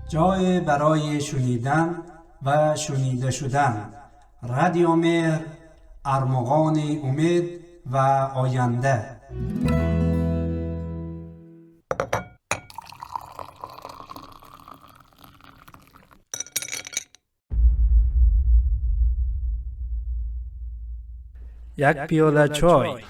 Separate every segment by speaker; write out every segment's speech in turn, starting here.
Speaker 1: جای برای شنیدن و شنیده شدن. رادیو مهر، ارمغان امید و آینده.
Speaker 2: یک پیاله چای.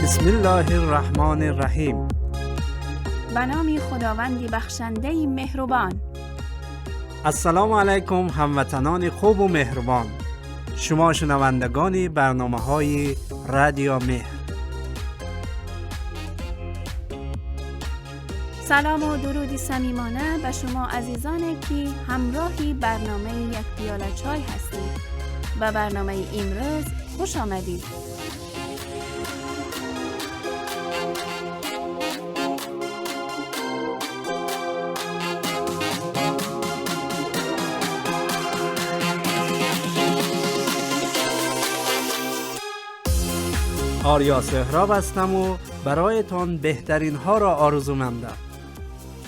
Speaker 2: بسم الله الرحمن الرحیم.
Speaker 3: به نام خداوند بخشنده مهربان.
Speaker 2: السلام علیکم هموطنان خوب و مهربان. شما شنوندگان برنامه‌های رادیو مهر.
Speaker 3: سلام و درودی صمیمانه به شما عزیزانی که همراهی برنامه یک پیاله چای هستید. به برنامه امروز خوش آمدید.
Speaker 2: آریا سهراب هستم و برایتان بهترین ها را آرزومندم.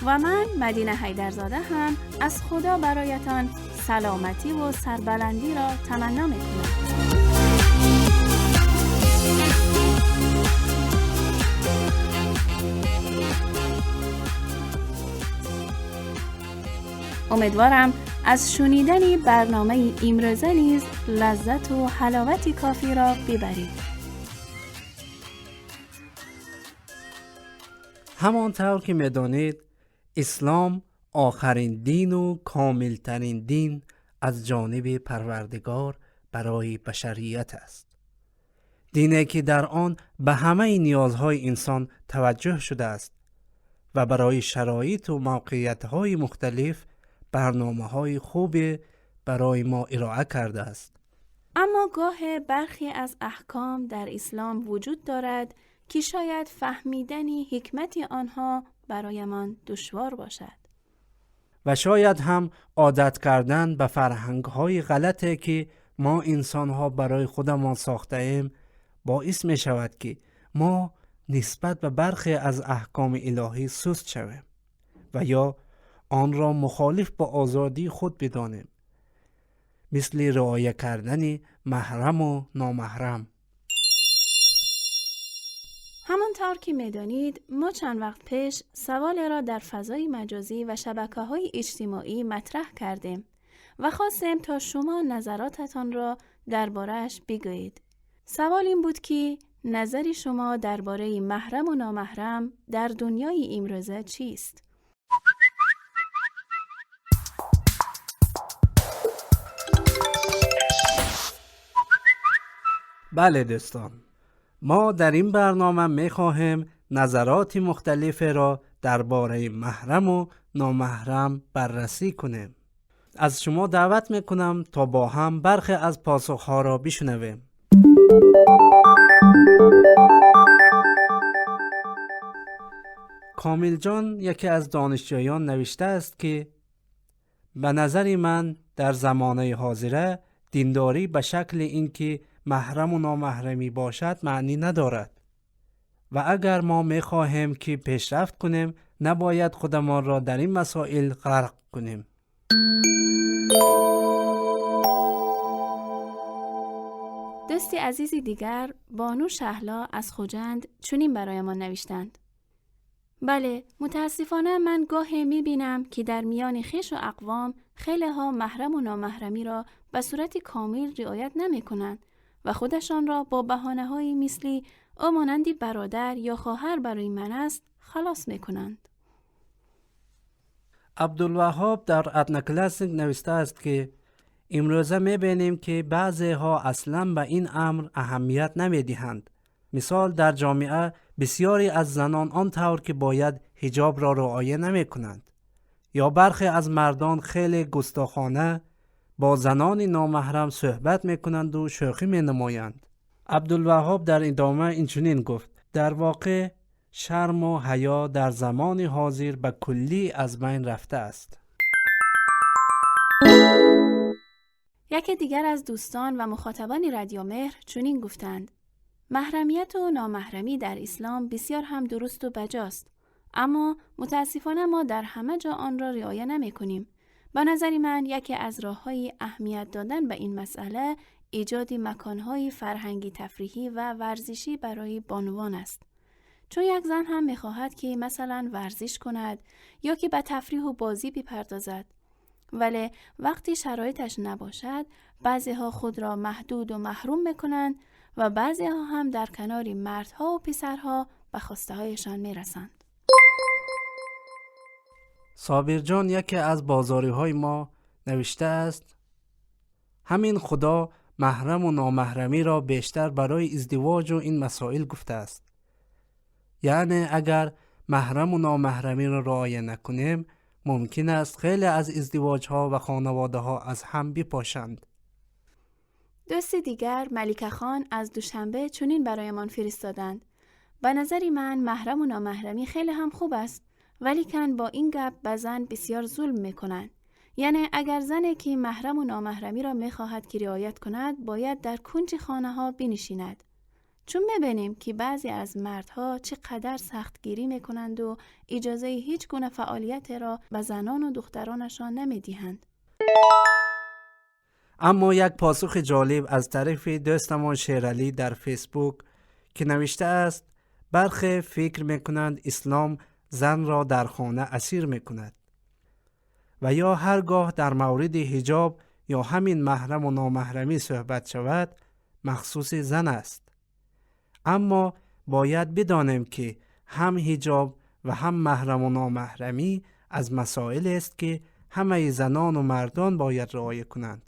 Speaker 3: و من مدینه حیدرزاده هم از خدا برایتان سلامتی و سربلندی را تمنا میکنم. امیدوارم از شنیدن برنامه امروزه نیز لذت و حلاوت کافی را ببرید.
Speaker 2: همانطور که می‌دانید اسلام آخرین دین و کاملترین دین از جانب پروردگار برای بشریت است. دینی که در آن به همه نیازهای انسان توجه شده است و برای شرایط و موقعیت‌های مختلف برنامه‌های خوب برای ما ارائه کرده است.
Speaker 3: اما گاه برخی از احکام در اسلام وجود دارد که شاید فهمیدن حکمت آنها برایمان دشوار باشد.
Speaker 2: و شاید هم عادت کردن به فرهنگ‌های غلطی که ما انسان‌ها برای خودمان ساخته ایم باعث می شود که ما نسبت به برخی از احکام الهی سست شویم و یا آن را مخالف با آزادی خود بدانیم، مثل رعایت کردن محرم و نامحرم.
Speaker 3: همانطور که می‌دانید ما چند وقت پیش سوال را در فضای مجازی و شبکه‌های اجتماعی مطرح کردیم و خواستیم تا شما نظراتتان را درباره‌اش بگویید. سوال این بود که نظر شما درباره محرم و نامحرم در دنیای امروزه چیست؟
Speaker 2: بله دوستان، ما در این برنامه می خواهیم نظرات مختلف را درباره محرم و نامحرم بررسی کنیم. از شما دعوت می کنم تا با هم برخی از پاسخها را بشنویم. کامل جان یکی از دانشجویان نوشته است که به نظر من در زمانه حاضره دینداری به شکل اینکه محرم و نامحرمی باشد معنی ندارد و اگر ما می‌خواهیم که پیشرفت کنیم نباید خودمان را در این مسائل غرق کنیم.
Speaker 3: دوستی عزیزی دیگر بانو شهلا از خوجند چنین برایمان نوشتند: بله، متاسفانه من گاهی می‌بینم که در میان خویش و اقوام خیلی ها محرم و نامحرمی را به صورت کامل رعایت نمی‌کنند و خودشان را با بهانه‌هایی مثل او مانندی برادر یا خواهر برای من است خلاص می‌کنند.
Speaker 2: عبدالوهاب در ادنا کلاسیک نوشته است که امروزه می‌بینیم که بعضی ها اصلاً به این امر اهمیت نمی‌دهند. مثال در جامعه بسیاری از زنان آنطور که باید حجاب را رعایت نمی‌کنند یا برخی از مردان خیلی گستاخانه با زنان نامحرم صحبت می‌کنند و شوخی می‌نمایند. عبدالوهاب در ادامه اینچنین گفت: در واقع شرم و حیا در زمان حاضر به کلی از بین رفته است.
Speaker 3: یک دیگر از دوستان و مخاطبان رادیو مهر چنین گفتند: محرمیت و نامحرمی در اسلام بسیار هم درست و بجاست، اما متاسفانه ما در همه جا آن را رعایت نمی‌کنیم. به نظر من یکی از راه‌های اهمیت دادن به این مسئله ایجاد مکان‌های فرهنگی تفریحی و ورزشی برای بانوان است. چون یک زن هم می‌خواهد که مثلا ورزش کند یا که به تفریح و بازی بپردازد، ولی وقتی شرایطش نباشد بعضی‌ها خود را محدود و محروم می‌کنند و بعضی‌ها هم در کنار مردها و پسرها به خواسته‌هایشان می‌رسند.
Speaker 2: صابر جان یکی از بازاری های ما نوشته است: همین خدا محرم و نامحرمی را بیشتر برای ازدواج و این مسائل گفته است. یعنی اگر محرم و نامحرمی را رعایت نکنیم ممکن است خیلی از ازدواج ها و خانواده ها از هم بپاشند.
Speaker 3: دوست دیگر ملیکه خان از دوشنبه چنین برایمان فرستادند: به نظر من محرم و نامحرمی خیلی هم خوب است، ولی کن با این گپ به زن بسیار ظلم میکنند. یعنی اگر زنی که محرم و نامحرمی را میخواهد که رعایت کند باید در کنج خانه ها بنشیند، چون میبینیم که بعضی از مردها چقدر سختگیری میکنند و اجازه هیچ گونه فعالیت را به زنان و دخترانشان نمیدهند.
Speaker 2: اما یک پاسخ جالب از طرف دوستمان شیرعلی در فیسبوک که نوشته است: برخی فکر میکنند اسلام زن را در خانه اسیر میکند و یا هرگاه در مورد حجاب یا همین محرم و نامحرمی صحبت شود مخصوص زن است. اما باید بدانیم که هم حجاب و هم محرم و نامحرمی از مسائل است که همه زنان و مردان باید رعایت کنند.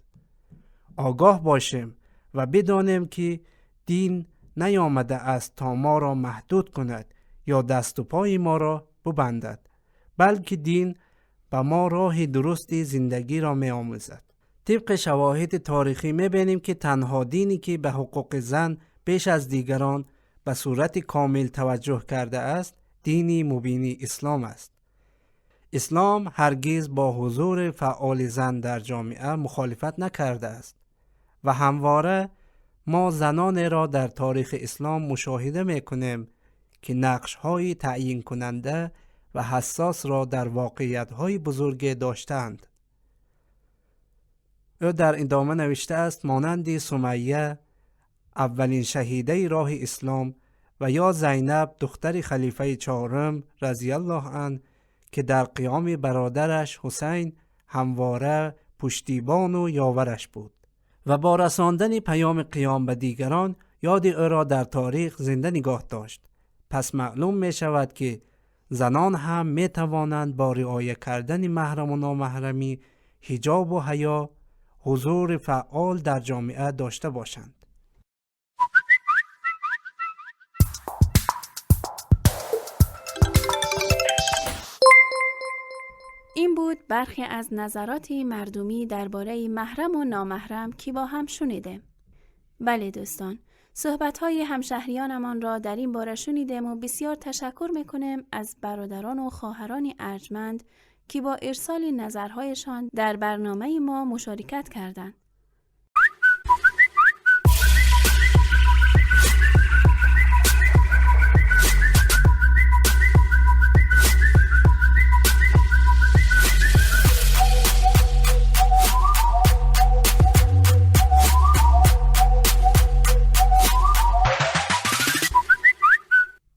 Speaker 2: آگاه باشیم و بدانیم که دین نیامده است تا ما را محدود کند یا دست و پای ما را ببندد، بلکه دین به ما راه درست زندگی را می آموزد. طبق شواهد تاریخی می بینیم که تنها دینی که به حقوق زن بیش از دیگران به صورت کامل توجه کرده است دین مبین اسلام است. اسلام هرگز با حضور فعال زن در جامعه مخالفت نکرده است و همواره ما زنان را در تاریخ اسلام مشاهده می کنیم که نقش‌های تعیین کننده و حساس را در واقعیت‌های بزرگ داشتند. او در ادامه نوشته است: مانند سمیه اولین شهیده راه اسلام و یا زینب دختر خلیفه چهارم رضی الله عنه که در قیام برادرش حسین همواره پشتیبان و یاورش بود و با رساندن پیام قیام به دیگران یاد او را در تاریخ زنده نگاه داشت. پس معلوم می شود که زنان هم می توانند با رعایت کردن محرم و نامحرمی، حجاب و حیا حضور فعال در جامعه داشته باشند.
Speaker 3: این بود برخی از نظرات مردمی درباره محرم و نامحرم که با هم شنیدیم. بله دوستان، صحبت‌های همشهریانمان را در این باره شنیدیم و بسیار تشکر می‌کنیم از برادران و خواهران ارجمند که با ارسال نظرهایشان در برنامه ما مشارکت کردند.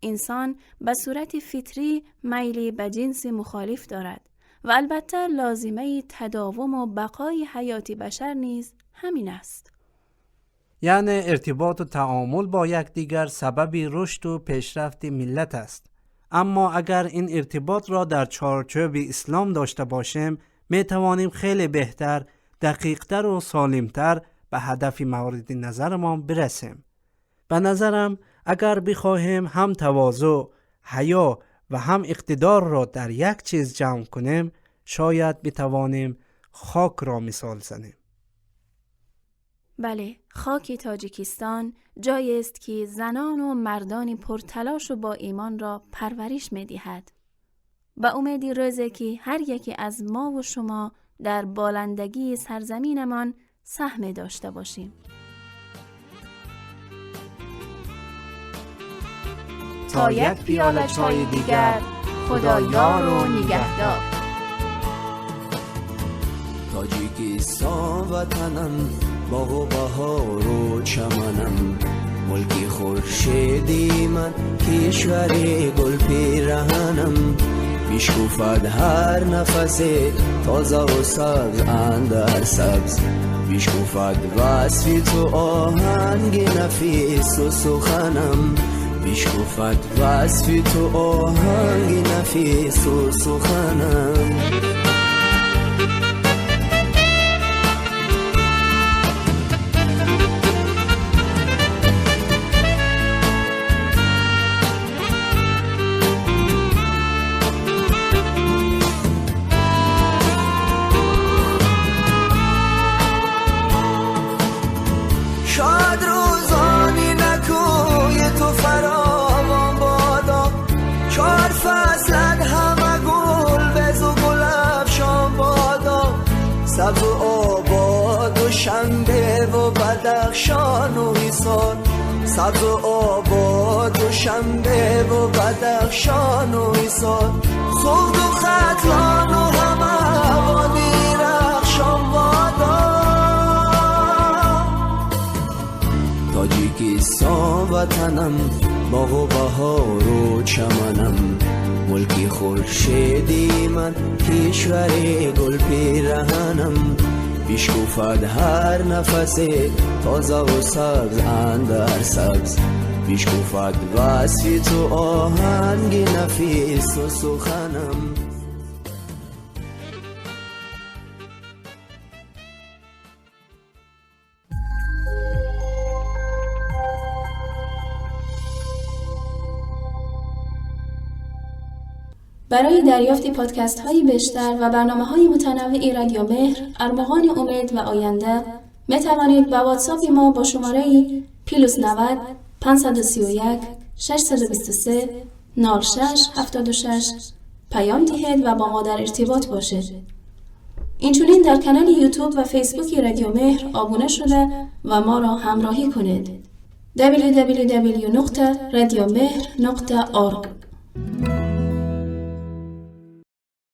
Speaker 3: انسان به صورت فطری میلی به جنس مخالف دارد و البته لازمه تداوم و بقای حیات بشر نیز همین است.
Speaker 2: یعنی ارتباط و تعامل با یکدیگر سبب رشد و پیشرفت ملت است. اما اگر این ارتباط را در چارچوب اسلام داشته باشیم می توانیم خیلی بهتر، دقیقتر و سالمتر به هدف مورد نظرمان برسیم. به نظرم اگر بخواهیم هم تواضع، حیا و هم اقتدار را در یک چیز جمع کنیم شاید بتوانیم خاک را مثال زنیم.
Speaker 3: بله، خاک تاجیکستان جایی است که زنان و مردان پرتلاش و با ایمان را پرورش می‌دهد. با امیدی روزی که هر یکی از ما و شما در بالندگی سرزمینمان سهم داشته باشیم. تا یک پیاله چای دیگر، خدایار و نگهدار.
Speaker 4: تاجیکستان وطنم، باغ و بهار و چمنم، ملک خورشیدی من، کشور گل پیرهنم. میشکفد هر نفس تازه و سبز اندر سبز، میشکفد وصف تو آهنگ نفیس و سخنم، میشکفد وصف تو آهنگ نفیس و سخنم. سبز و آباد و شنبه و بدخشان و حصار، سبز و آباد و شنبه و بدخشان و حصار، سود و ختلان و همه وادی رخشان بادا. تاجیکستان وطنم، باغ و بهار و چمنم، ملک خورشیدی من، کشور گل پیرهنم. میشکفد هر نفس تازه و سبز اندر سبز، میشکفد وصف تو آهنگ نفیس و سخنم.
Speaker 3: برای دریافت پادکست های بیشتر و برنامه های متنوع رادیو مهر، ارمغان امید و آینده می توانید با واتساپ ما با شماره +90 531 623 0676 پیام دهید و با ما در ارتباط باشید. اینچنین در کانال یوتیوب و فیسبوک رادیو مهر آبونه شده و ما را همراهی کنید. www.radiomehr.org